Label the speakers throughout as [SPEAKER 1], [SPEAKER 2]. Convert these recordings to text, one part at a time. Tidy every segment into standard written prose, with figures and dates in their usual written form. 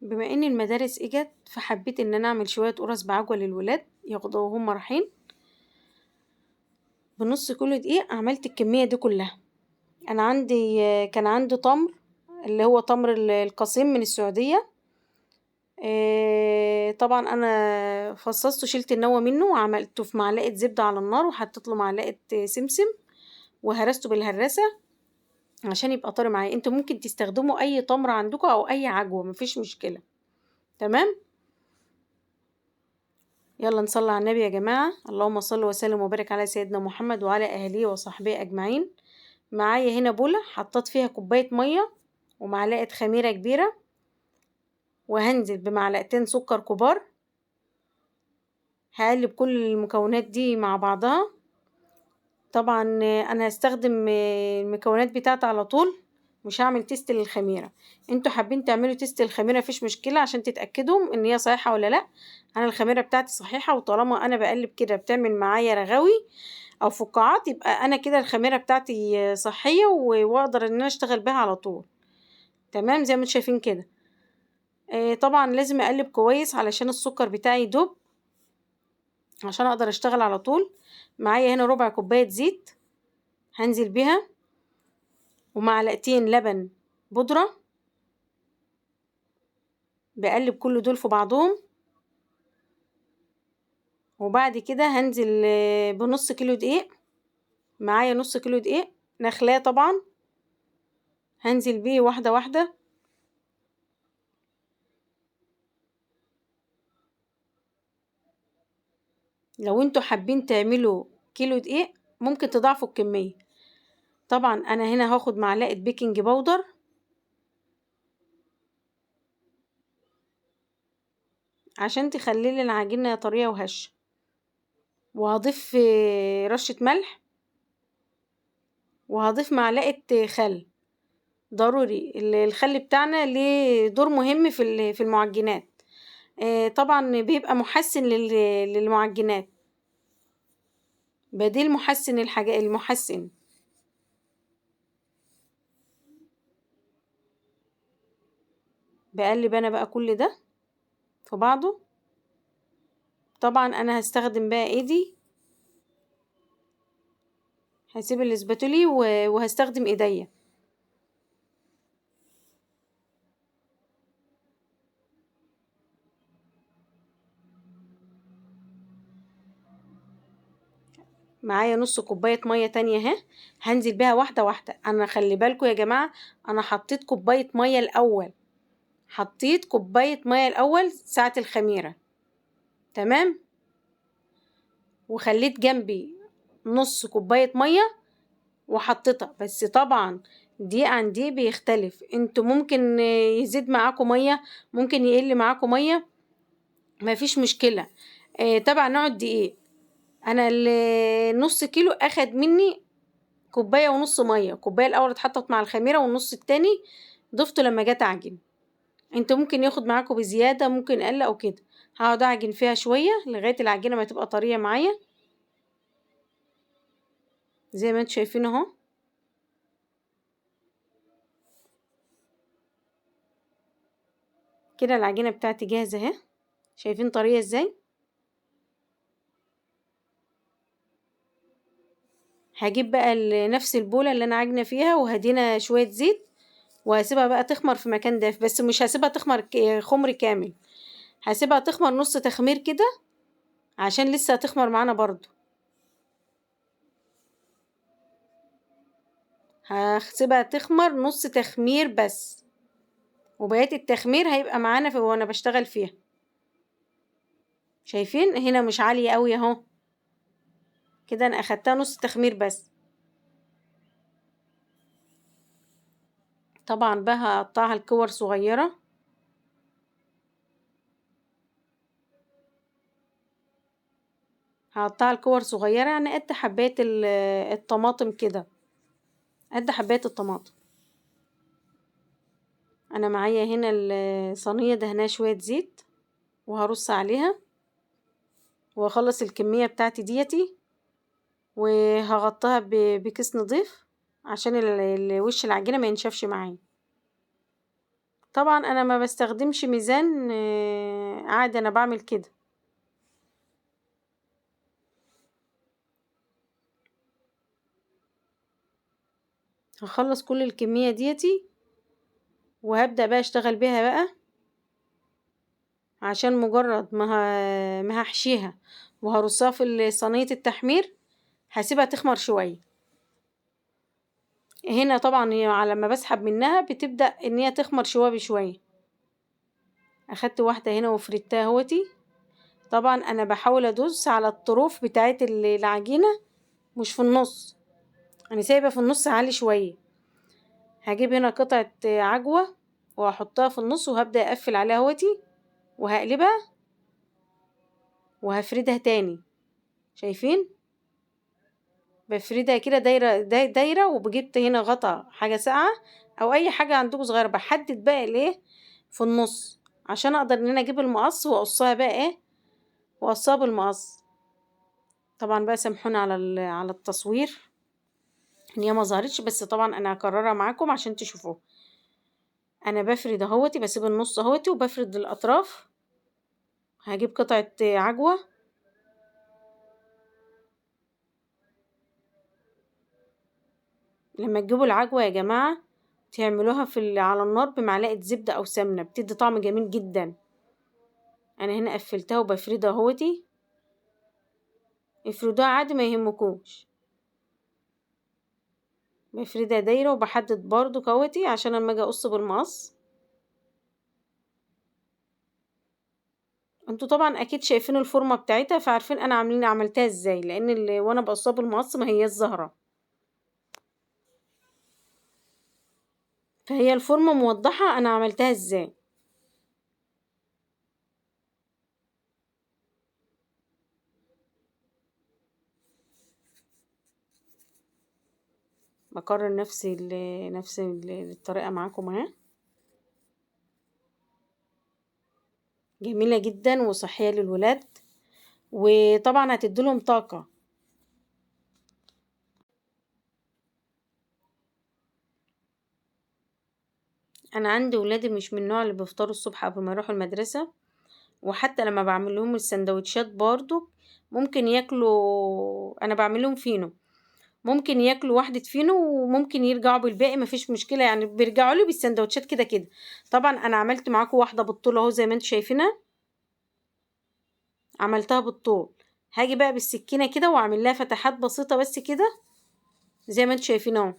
[SPEAKER 1] بما ان المدارس اجت فحبيت ان انا اعمل شويه قرص بعجوه للولاد ياخدوها وهم رايحين. بنص كيلو دقيق عملت الكميه دي كلها. انا كان عندي تمر، اللي هو تمر القصيم من السعوديه. طبعا انا فصصته، شلت النوى منه وعملته في معلقه زبده على النار وحطيت له معلقه سمسم وهرسته بالهراسه عشان يبقى طري معايا. انتوا ممكن تستخدموا اي تمر عندكم او اي عجوه، مفيش مشكله. تمام. يلا نصلي على النبي يا جماعة. اللهم صل وسلم وبارك على سيدنا محمد وعلى أهله وصحبه أجمعين. معايا هنا بولة حطيت فيها كوباية مية ومعلقة خميرة كبيرة، وهنزل بمعلقتين سكر كبار. هقلب كل المكونات دي مع بعضها. طبعا أنا هستخدم المكونات بتاعتي على طول، مش هعمل تيست للخميرة. انتوا حابين تعملوا تيست للخميرة مفيش مشكلة عشان تتأكدوا ان هي صحيحة ولا لا. انا الخميرة بتاعتي صحيحة، وطالما انا بقلب كده بتعمل معايا رغاوي او فقاعات، يبقى انا كده الخميرة بتاعتي صحية واقدر ان انا اشتغل بها على طول. تمام زي ما انتوا شايفين كده. طبعا لازم اقلب كويس علشان السكر بتاعي يدوب، عشان اقدر اشتغل على طول. معايا هنا ربع كوباية زيت هنزل بيها، ومعلقتين لبن بودرة. بقلب كل دول في بعضهم، وبعد كده هنزل بنص كيلو دقيق. معايا نص كيلو دقيق نخلاه طبعا، هنزل بيه واحدة واحدة. لو انتوا حابين تعملوا كيلو دقيق ممكن تضاعفوا الكمية. طبعا انا هنا هاخد معلقة بيكنج باودر عشان تخلي العجينة طرية وهشة، وهضيف رشة ملح، وهضيف معلقة خل. ضروري الخل بتاعنا ليه دور مهم في المعجنات. طبعا بيبقى محسن للمعجنات، بديل محسن المحسن. بقلب انا بقى كل ده في بعضه. طبعا انا هستخدم بقى ايدي، هسيب الاسباتولي وهستخدم ايديا. معايا نص كوباية مية تانية اهي، هنزل بيها واحدة واحدة. انا خلي بالكم يا جماعة، انا حطيت كوباية مية الاول، حطيت كوباية مية الاول ساعة الخميرة. تمام. وخليت جنبي نص كوباية مية وحطيتها. بس طبعا دي عن دي بيختلف، انتوا ممكن يزيد معاكم مية، ممكن يقل معاكم مية، مفيش مشكلة. تبع نوع الدقيق. انا النص كيلو اخد مني كوباية ونص مية. كوباية الاول اتحطت مع الخميرة، والنص التاني ضفته لما جت اعجن. انتوا ممكن ياخد معاكم بزيادة، ممكن اقل او كده. هقعد اعجن فيها شوية لغاية العجينة ما تبقى طرية معايا زي ما انتوا شايفين اهو. كده العجينة بتاعتي جاهزة اهي، شايفين طرية ازاي. هجيب بقى نفس البولة اللي انا عاجنة فيها وهدينا شوية زيت، وهسيبها بقى تخمر في مكان دافي. بس مش هسيبها تخمر خمر كامل، هسيبها تخمر نص تخمير كده عشان لسه هتخمر معانا برضو. هسيبها تخمر نص تخمير بس، وبقية التخمير هيبقى معانا وانا بشتغل فيها. شايفين هنا مش عالية قوي اهو، كده انا اخدتها نص تخمير بس. طبعا بقى هقطعها لكور صغيرة. هقطعها لكور صغيرة يعني قد حبات الطماطم كده، قد حبات الطماطم. انا معايا هنا الصينية دهنها شوية زيت، وهرص عليها واخلص الكمية بتاعتي ديتي، وهغطيها بكيس نضيف عشان وش العجينة ما ينشفش معايا. طبعا انا ما بستخدمش ميزان، عادي انا بعمل كده. هخلص كل الكمية ديتي وهبدأ بقى اشتغل بيها بقى، عشان مجرد ما هحشيها وهرصها في صينية التحمير هسيبها تخمر شوية. هنا طبعا هي على ما بسحب منها بتبدأ ان هي تخمر شوية بشوية. اخدت واحدة هنا وفردتها اهوتي. طبعا انا بحاول ادوس على الطروف بتاعت العجينة، مش في النص، انا سايبة في النص عالي شوية. هجيب هنا قطعة عجوة وهحطها في النص وهبدأ اقفل عليها اهوتي وهقلبها وهفردها تاني. شايفين؟ بفردها كده دايرة دايرة، وبجبت هنا غطا حاجة ساقعة او اي حاجة عندكم صغيرة. بحدد بقى الايه في النص عشان اقدر ان انا اجيب المقص واقصها بقى ايه، واقصها بالمقص. طبعا بقى سامحوني على التصوير ان هي ما ظهرتش، بس طبعا انا هكررها معاكم عشان تشوفوه. انا بفرد اهوتي، بسيب النص اهوتي وبفرد الاطراف. هجيب قطعة عجوة لما تجيبوا العجوة يا جماعة تعملوها على النار بمعلقة زبدة او سمنة، بتدي طعم جميل جدا. انا هنا قفلتها وبفردها اهوتي. افردوها عادي ما يهمكوش. بفردها دايرة وبحدد برضو كوتي عشان لما اجي اقص بالمقص. انتوا طبعا اكيد شايفين الفورمة بتاعتها فعارفين انا عملتها ازاي، لان وانا بقصها بالمقص ما هي الزهرة، فهي الفورمة موضحة انا عملتها ازاي. بكرر نفس الطريقة معاكم اهي. جميلة جدا وصحية للولاد، وطبعا هتديلهم طاقة. انا عندي ولادي مش من النوع اللي بيفطروا الصبح قبل ما يروحوا المدرسة، وحتى لما بعمل لهم السندوتشات برضو ممكن ياكلوا، انا بعمل لهم فينو، ممكن ياكلوا واحدة فينو وممكن يرجعوا بالباقي، مفيش مشكلة يعني، بيرجعوا لي بالسندوتشات كده كده. طبعا انا عملت معاكم واحدة بالطول اهو زي ما انتوا شايفينها، عملتها بالطول. هاجي بقى بالسكينة كده واعمل لها فتحات بسيطة بس كده زي ما انتوا شايفين اهو.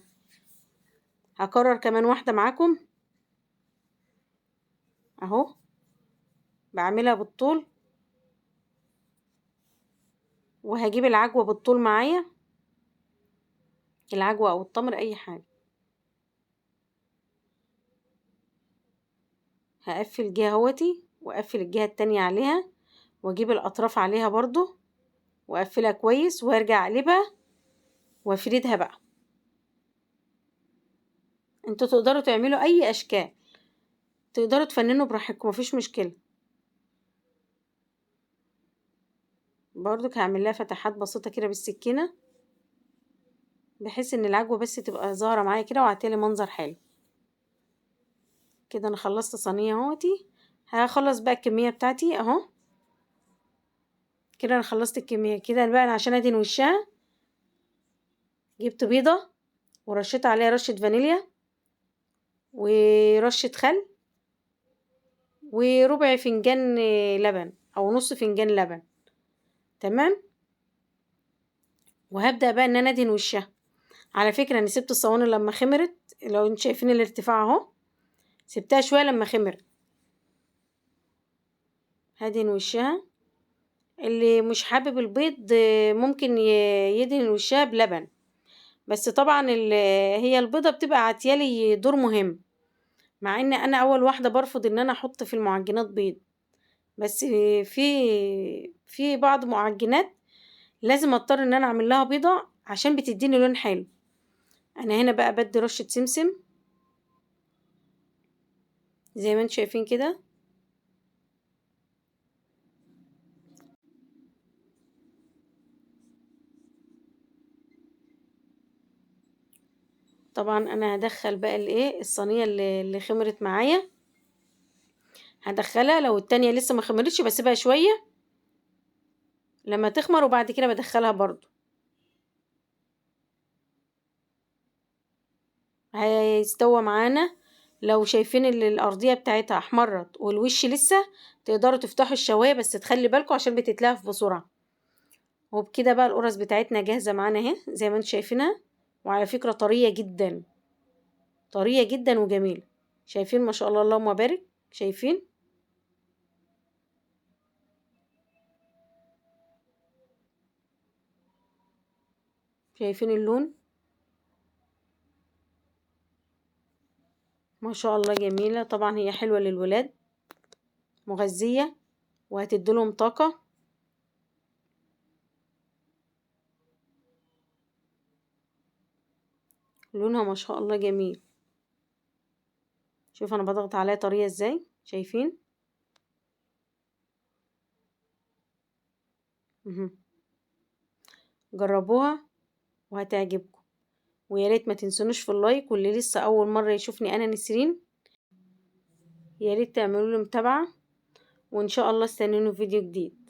[SPEAKER 1] هكرر كمان واحدة معاكم اهو، بعملها بالطول. وهجيب العجوة بالطول معايا، العجوة او التمر اي حاجة. هقفل جهة اهوتي واقفل الجهة التانية عليها، واجيب الاطراف عليها برضو واقفلها كويس وارجع اقلبها وافردها بقى. انتوا تقدروا تعملوا اي اشكال، تقدروا تفننوا براحتكم مفيش مشكلة. برضو هعمل لها فتحات بسيطة كده بالسكينة بحيث ان العجوة بس تبقى ظاهرة معايا كده وعطيلي منظر حلو كده. انا خلصت صينية اهوتي، هخلص بقى الكمية بتاعتي اهو. كده انا خلصت الكمية كده بقى. أنا عشان ادهن وشها جبت بيضة ورشيت عليها رشة فانيليا ورشة خل وربع فنجان لبن او نص فنجان لبن. تمام. وهبدأ بقى ان انا ادهن وشها. على فكرة انا سبت الصواني لما خمرت، لو انتوا شايفين الارتفاع اهو، سبتها شوية لما خمرت. هدهن وشها. اللي مش حابب البيض ممكن يدهن وشها بلبن، بس طبعا هي البيضة بتبقى عتيالي دور مهم، مع ان انا اول واحدة برفض ان انا احط في المعجنات بيض، بس في بعض معجنات لازم اضطر ان انا اعمل لها بيضة عشان بتديني لون حلو. انا هنا بقى بدي رشة سمسم زي ما انتم شايفين كده. طبعا انا هدخل بقى الايه الصينية اللي خمرت معايا هدخلها. لو التانية لسه ما خمرتش بسيبها شوية لما تخمر، وبعد كده بدخلها برضو. هيستوى معانا. لو شايفين الارضية بتاعتها احمرت والوش لسه، تقدروا تفتحوا الشواية، بس تخلي بالكم عشان بتتلهف بسرعة. وبكده بقى القرص بتاعتنا جاهزة معانا اهي زي ما انتم شايفينها. وعلى فكرة طرية جدا، طرية جدا وجميلة. شايفين ما شاء الله اللهم بارك؟ شايفين؟ شايفين اللون؟ ما شاء الله جميلة. طبعا هي حلوة للولاد، مغذية، وهتديلهم طاقة. لونها ما شاء الله جميل. شوف انا بضغط عليها طرية ازاي، شايفين؟ جربوها وهتعجبكم. ويا ريت ما تنسونوش في اللايك، واللي لسه اول مرة يشوفني انا نسرين يا ريت تعملوا لي متابعة، وان شاء الله استنوني في فيديو جديد.